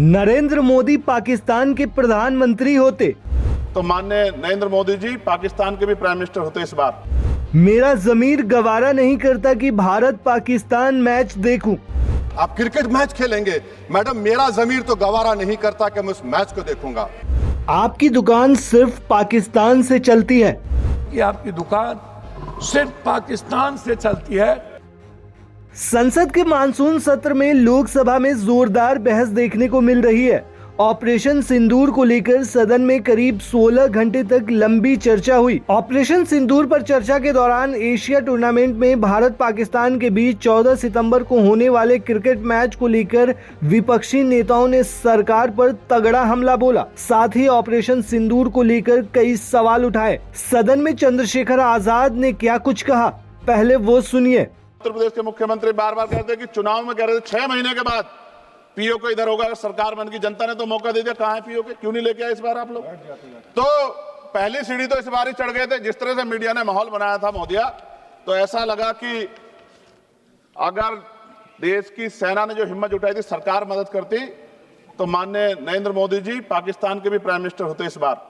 नरेंद्र मोदी पाकिस्तान के प्रधानमंत्री होते तो माननीय नरेंद्र मोदी जी पाकिस्तान के भी प्राइम मिनिस्टर होते इस बार। मेरा जमीर गवारा नहीं करता कि भारत पाकिस्तान मैच देखूं। आप क्रिकेट मैच खेलेंगे मैडम, मेरा जमीर तो गवारा नहीं करता कि मैं उस मैच को देखूंगा। आपकी दुकान सिर्फ पाकिस्तान से चलती है कि आपकी दुकान सिर्फ पाकिस्तान से चलती है। संसद के मानसून सत्र में लोकसभा में जोरदार बहस देखने को मिल रही है। ऑपरेशन सिंदूर को लेकर सदन में करीब 16 घंटे तक लंबी चर्चा हुई। ऑपरेशन सिंदूर पर चर्चा के दौरान एशिया टूर्नामेंट में भारत पाकिस्तान के बीच 14 सितंबर को होने वाले क्रिकेट मैच को लेकर विपक्षी नेताओं ने सरकार पर तगड़ा हमला बोला। साथ ही ऑपरेशन सिंदूर को लेकर कई सवाल उठाए। सदन में चंद्रशेखर आजाद ने क्या कुछ कहा, पहले वो सुनिए। उत्तर प्रदेश के मुख्यमंत्री बार बार कहते हैं कि चुनाव में कह रहे थे 6 महीने के बाद पीओ को इधर होगा, सरकार बन की, जनता ने तो मौका दे दिया। कहां है पीओ के, क्यों नहीं लेके आए इस बार आप लोग? तो पहली सीढ़ी तो इस बार ही चढ़ गए थे। जिस तरह से मीडिया ने माहौल बनाया था मोदिया, तो ऐसा लगा कि अगर देश की सेना ने जो हिम्मत उठाई थी सरकार मदद करती तो माननीय नरेंद्र मोदी जी पाकिस्तान के भी प्राइम मिनिस्टर होते इस बार,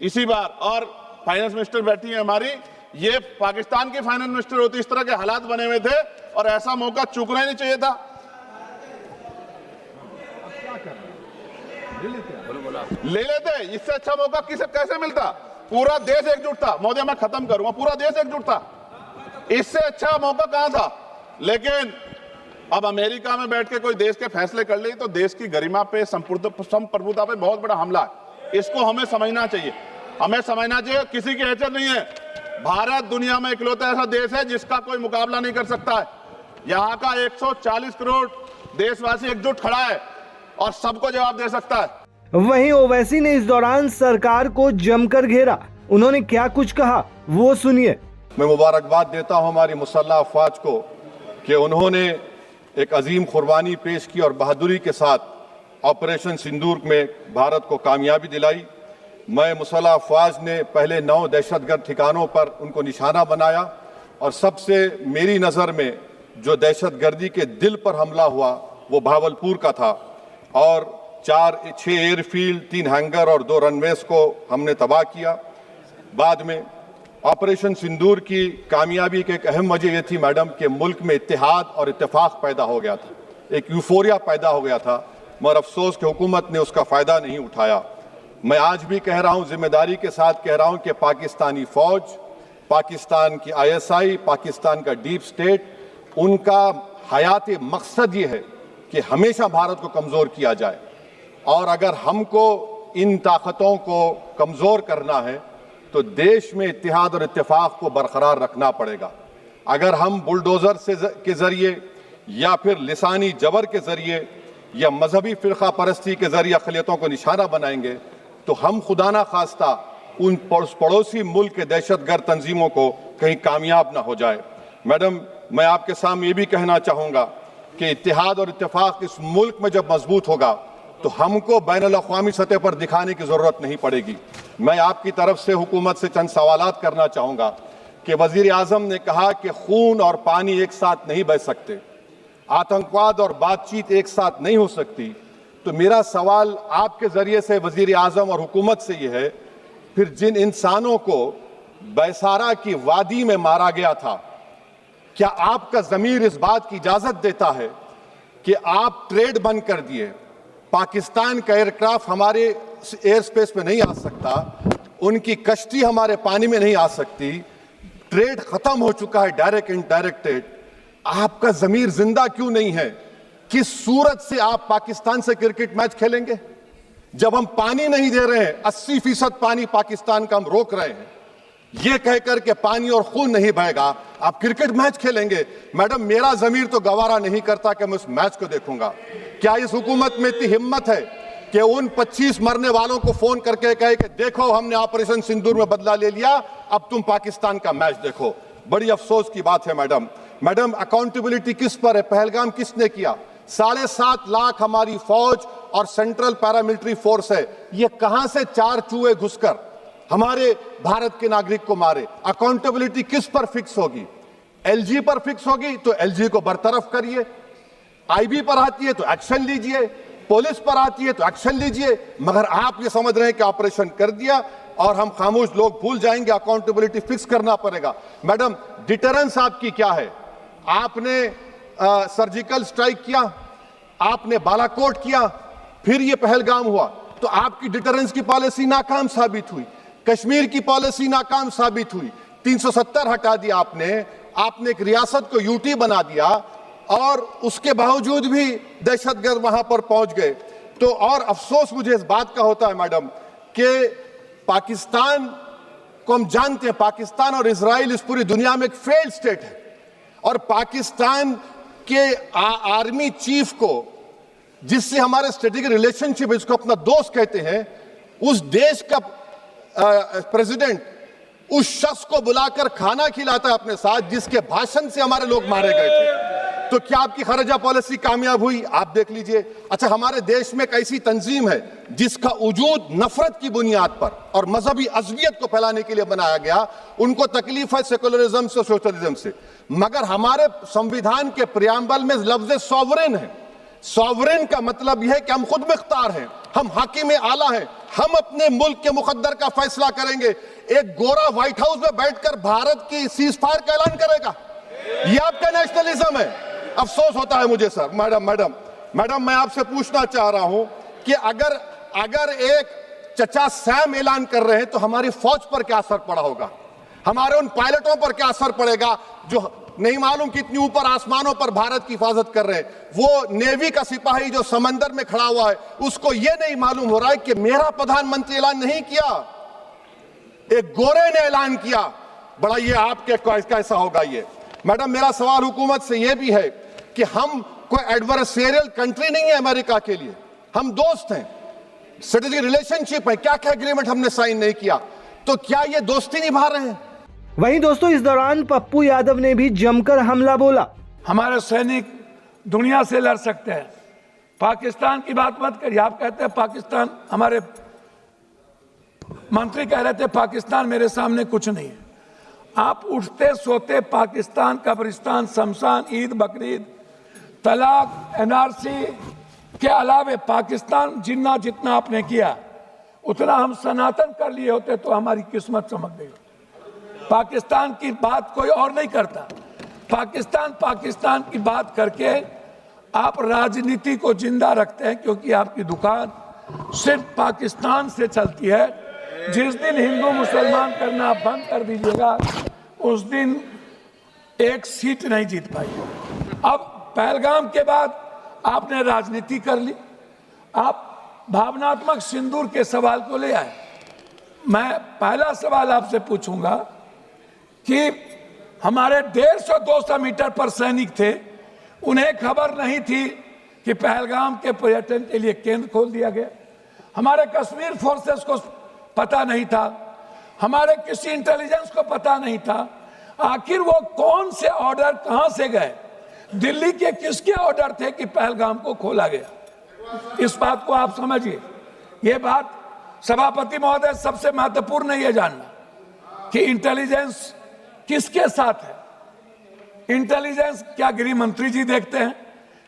इसी बार। और फाइनेंस मिनिस्टर बैठी है हमारी, ये पाकिस्तान की फाइनेंस मिनिस्टर होती। इस तरह के हालात बने हुए थे और ऐसा मौका चूकना ही नहीं चाहिए था। ले लेते, इससे अच्छा मौका किसे कैसे मिलता? पूरा देश एकजुट था। मोदी, मैं खत्म करूंगा, पूरा देश एकजुट था, इससे अच्छा मौका कहां था? लेकिन अब अमेरिका में बैठ के कोई देश के फैसले कर ले तो देश की गरिमा पे, संप्रभुता पे बहुत बड़ा हमला है। इसको हमें समझना चाहिए, हमें समझना चाहिए। किसी की हैसियत नहीं है। भारत दुनिया में इकलौता ऐसा देश है जिसका कोई मुकाबला नहीं कर सकता है। यहां का 140 करोड़ देशवासी एकजुट खड़ा है और सबको जवाब दे सकता है। वहीं ओवैसी ने इस दौरान सरकार को जमकर घेरा। उन्होंने क्या कुछ कहा, वो सुनिए। मैं मुबारकबाद देता हूं हमारी मुसल्लह अफवाज को कि उन्होंने एक अजीम कुर्बानी पेश की और बहादुरी के साथ ऑपरेशन सिंदूर में भारत को कामयाबी दिलाई। मैं मुसल्लह अफवाज ने पहले 9 दहशतगर्द ठिकानों पर उनको निशाना बनाया और सबसे मेरी नज़र में जो दहशतगर्दी के दिल पर हमला हुआ वो भावलपुर का था। और 6 एयरफील्ड, 3 हैंगर और 2 रनवेज को हमने तबाह किया। बाद में ऑपरेशन सिंदूर की कामयाबी की एक अहम वजह यह थी मैडम कि मुल्क में इत्तेहाद और इत्तेफाक पैदा हो गया था, एक यूफोरिया पैदा हो गया था, मगर अफसोस कि हुकूमत ने उसका फ़ायदा नहीं उठाया। मैं आज भी कह रहा हूं, जिम्मेदारी के साथ कह रहा हूं कि पाकिस्तानी फौज, पाकिस्तान की ISI, पाकिस्तान का डीप स्टेट, उनका हयाती मकसद ये है कि हमेशा भारत को कमज़ोर किया जाए। और अगर हमको इन ताकतों को कमज़ोर करना है तो देश में इत्तेहाद और इत्तेफाक को बरकरार रखना पड़ेगा। अगर हम बुलडोज़र के ज़रिए या फिर लिसानी जबर के ज़रिए या मजहबी फ़िरक़ा परस्ती के ज़रिए अक़लियतों को निशाना बनाएंगे तो हम खुदा ना खास्ता उन पड़ोसी मुल्क के दहशतगर्द तंजीमों को कहीं कामयाब ना हो जाए। मैडम, मैं आपके सामने ये भी कहना चाहूँगा कि इत्तेहाद और इत्तेफाक इस मुल्क में जब मजबूत होगा तो हमको बैनुल अक़वामी सतह पर दिखाने की ज़रूरत नहीं पड़ेगी। मैं आपकी तरफ से हुकूमत से चंद सवालात करना चाहूँगा कि वज़ीर आज़म ने कहा कि खून और पानी एक साथ नहीं बह सकते, आतंकवाद और बातचीत एक साथ नहीं हो सकती। तो मेरा सवाल आपके ज़रिए से वज़ीर आज़म और हुकूमत से ये है, फिर जिन इंसानों को बैसारा की वादी में मारा गया था, क्या आपका ज़मीर इस बात की इजाज़त देता है कि आप ट्रेड बंद कर दिए, पाकिस्तान का एयरक्राफ्ट हमारे एयर स्पेस में नहीं आ सकता, उनकी कश्ती हमारे पानी में नहीं आ सकती, ट्रेड ख़त्म हो चुका है डायरेक्ट इनडायरेक्ट ट्रेड, आपका ज़मीर जिंदा क्यों नहीं है? किस सूरत से आप पाकिस्तान से क्रिकेट मैच खेलेंगे जब हम पानी नहीं दे रहे हैं? 80% पानी पाकिस्तान का हम रोक रहे हैं। ये कहकर के पानी और खून नहीं बहेगा, आप क्रिकेट मैच खेलेंगे? मैडम, मेरा जमीर तो गवारा नहीं करता कि मैं उस मैच को देखूंगा। क्या इस हुकूमत में इतनी हिम्मत है कि उन 25 मरने वालों को फोन करके कहे कि देखो हमने ऑपरेशन सिंदूर में बदला ले लिया, अब तुम पाकिस्तान का मैच देखो? बड़ी अफसोस की बात है मैडम। मैडम, अकाउंटेबिलिटी किस पर है? पहलगाम किसने किया? 7.5 लाख हमारी फौज और सेंट्रल पैरामिलिट्री फोर्स है, ये कहां से 4 चूहे घुसकर हमारे भारत के नागरिक को मारे? अकाउंटेबिलिटी किस पर फिक्स होगी? LG पर फिक्स होगी तो LG को बरतरफ करिए, IB पर आती है तो एक्शन लीजिए। पुलिस पर आती है तो एक्शन लीजिए, मगर आप ये समझ रहे हैं कि ऑपरेशन कर दिया और हम खामोश लोग भूल जाएंगे। अकाउंटेबिलिटी फिक्स करना पड़ेगा। मैडम, डिटरेंस आपकी क्या है? आपने सर्जिकल स्ट्राइक किया, आपने बालाकोट किया, फिर ये पहलगाम हुआ, तो आपकी डिटरेंस की पॉलिसी नाकाम साबित हुई। कश्मीर की पॉलिसी नाकाम साबित हुई। 370 हटा दिया आपने एक रियासत को यूटी बना दिया और उसके बावजूद भी दहशतगर्द वहां पर पहुंच गए। तो और अफसोस मुझे इस बात का होता है मैडम कि पाकिस्तान को हम जानते हैं, पाकिस्तान और इजराइल इस पूरी दुनिया में एक फेल्ड स्टेट है और पाकिस्तान के आर्मी चीफ को, जिससे हमारे स्ट्रेटेजिक रिलेशनशिप, इसको अपना दोस्त कहते हैं, उस देश का प्रेसिडेंट उस शख्स को बुलाकर खाना खिलाता है अपने साथ जिसके भाषण से हमारे लोग मारे गए थे। तो क्या आपकी खर्जा पॉलिसी कामयाब हुई? आप देख लीजिए। अच्छा, हमारे देश में एक ऐसी तंजीम है जिसका वजूद नफरत की बुनियाद पर और मजहबी अज़बियत को फैलाने के लिए बनाया गया। उनको तकलीफ है सेकुलरिज्म से, सोशलिज्म से, मगर हमारे संविधान के प्रियम्बल में लफ्ज सॉवरेन है। सॉवरेन का मतलब यह है कि हम खुद मुख्तार हैं, हम हाकिम आला हैं, हम अपने मुल्क के मुकद्दर का फैसला करेंगे। एक गोरा व्हाइट हाउस में बैठकर भारत की सीज फायर का ऐलान करेगा? यह आपका नेशनलिज्म है? अफसोस होता है मुझे सर। मैडम, मैं आपसे पूछना चाह रहा हूं कि अगर एक चचा सैम ऐलान कर रहे हैं तो हमारी फौज पर क्या असर पड़ा होगा? हमारे उन पायलटों पर क्या असर पड़ेगा जो नहीं मालूम कितनी ऊपर आसमानों पर भारत की हिफाजत कर रहे हैं? वो नेवी का सिपाही जो समंदर में खड़ा हुआ है, उसको यह नहीं मालूम हो रहा है कि मेरा प्रधानमंत्री ऐलान नहीं किया, एक गोरे ने ऐलान किया। बड़ा ये आपके कैसा होगा ये? मैडम, मेरा सवाल हुकूमत से यह भी है कि हम कोई एडवर्सेरियल कंट्री नहीं है अमेरिका के लिए, हम दोस्त हैं, स्ट्रेटेजिक रिलेशनशिप है। क्या क्या एग्रीमेंट हमने साइन नहीं किया, तो क्या ये दोस्ती निभा रहे हैं? वहीं दोस्तों, इस दौरान पप्पू यादव ने भी जमकर हमला बोला। हमारे सैनिक दुनिया से लड़ सकते हैं, पाकिस्तान की बात मत करिए। आप कहते हैं पाकिस्तान, हमारे मंत्री कह रहे थे पाकिस्तान मेरे सामने कुछ नहीं है। आप उठते सोते पाकिस्तान, कब्रिस्तान, शमशान, ईद, बकरीद, तलाक, एनआरसी के अलावे पाकिस्तान जितना आपने किया उतना हम सनातन कर लिए होते तो हमारी किस्मत चमक गई। पाकिस्तान की बात कोई और नहीं करता। पाकिस्तान की बात करके आप राजनीति को जिंदा रखते हैं, क्योंकि आपकी दुकान सिर्फ पाकिस्तान से चलती है। जिस दिन हिंदू मुसलमान करना बंद कर दीजिएगा उस दिन एक सीट नहीं जीत पाएगी। अब पहलगाम के बाद आपने राजनीति कर ली, आप भावनात्मक सिंदूर के सवाल को ले आए। मैं पहला सवाल आपसे पूछूंगा कि हमारे 150-200 मीटर पर सैनिक थे, उन्हें खबर नहीं थी कि पहलगाम के पर्यटन के लिए केंद्र खोल दिया गया। हमारे कश्मीर फोर्सेस को पता नहीं था, हमारे किसी इंटेलिजेंस को पता नहीं था। आखिर वो कौन से ऑर्डर कहां से गए? दिल्ली के किसके ऑर्डर थे कि पहलगाम को खोला गया? इस बात को आप समझिए। ये बात सभापति महोदय, सबसे महत्वपूर्ण है ये जानना कि इंटेलिजेंस किसके साथ है। इंटेलिजेंस क्या गृह मंत्री जी देखते हैं?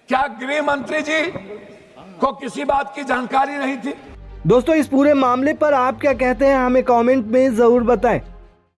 क्या गृह मंत्री जी को किसी बात की जानकारी नहीं थी? दोस्तों, इस पूरे मामले पर आप क्या कहते हैं, हमें कमेंट में जरूर बताएं।